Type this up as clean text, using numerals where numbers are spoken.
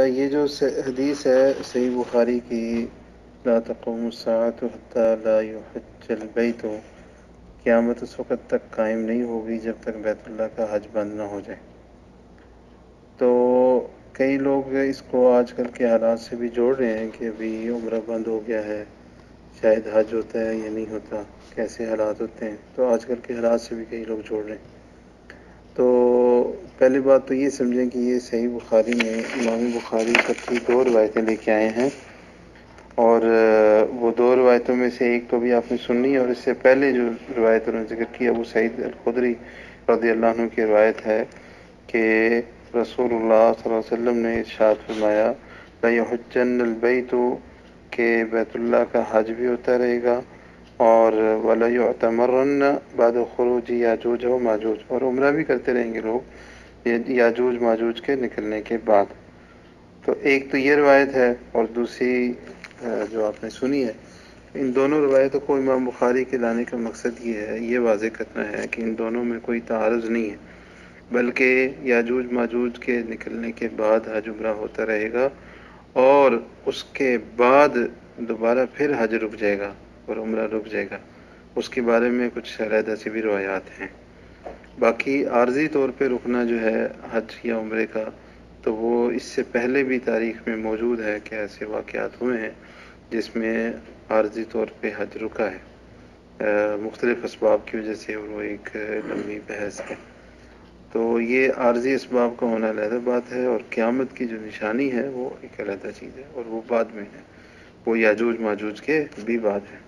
یہ جو حدیث ہے صحیح بخاری کی، لا تقوم الساعة حتى لا يحج البیت، قیامت اس وقت تک قائم نہیں ہوگی جب تک بیت اللہ کا حج بند نہ ہو جائے۔ تو کئی لوگ اس کو آج کل کے حالات سے بھی جوڑ رہے ہیں کہ ابھی عمرہ بند ہو گیا ہے، شاید حج ہوتا ہے یا نہیں ہوتا، کیسے حالات ہوتے ہیں، تو آج کل کے حالات سے بھی کئی لوگ جوڑ رہے ہیں۔ تو پہلی بات تو یہ سمجھیں کہ یہ صحیح بخاری میں امام بخاری اکٹھی 2 روایتیں لے کے آئے ہیں، اور وہ 2 روایتوں میں سے ایک تو بھی آپ نے سنی، اور اس سے پہلے جو روایت انہوں نے ذکر کی ابو سعید الخدری رضی اللہ عنہ کی روایت ہے کہ رسول اللہ صلی اللہ علیہ وسلم نے ارشاد فرمایا لَيُحِجَّنَّ الْبَيْتُ، کہ بیت اللہ کا حج بھی ہوتا رہے گا، اور وَلَيُعْتَمَرَنَّ بَعْدَ خُرُوجِ یاجوج و ماجوج، اور عمرہ بھی کرتے رہیں گے لوگ یاجوج ماجوج کے نکلنے کے بعد۔ تو ایک تو یہ روایت ہے، اور دوسری جو آپ نے سنی ہے، ان دونوں روایتوں کو امام بخاری کے لانے کا مقصد یہ ہے، یہ واضح کرنا ہے کہ ان دونوں میں کوئی تعارض نہیں ہے، بلکہ یاجوج ماجوج کے نکلنے کے بعد حج عمرہ ہوتا رہے گا، اور اس کے بعد دوبارہ پھر حج رک جائے گا اور عمرہ رک جائے گا۔ اس کے بارے میں کچھ علیحدہ سی بھی روایات ہیں۔ باقی عارضی طور پہ رکنا جو ہے حج یا عمرے کا، تو وہ اس سے پہلے بھی تاریخ میں موجود ہے کہ ایسے واقعات ہوئے ہیں جس میں عارضی طور پہ حج رکا ہے، مختلف اسباب کی وجہ سے، اور وہ ایک لمبی بحث ہے۔ تو یہ عارضی اسباب کا ہونا علیحدہ بات ہے، اور قیامت کی جو نشانی ہے وہ ایک علیحدہ چیز ہے، اور وہ بعد میں ہے، وہ یاجوج ماجوج کے بھی بعد ہے۔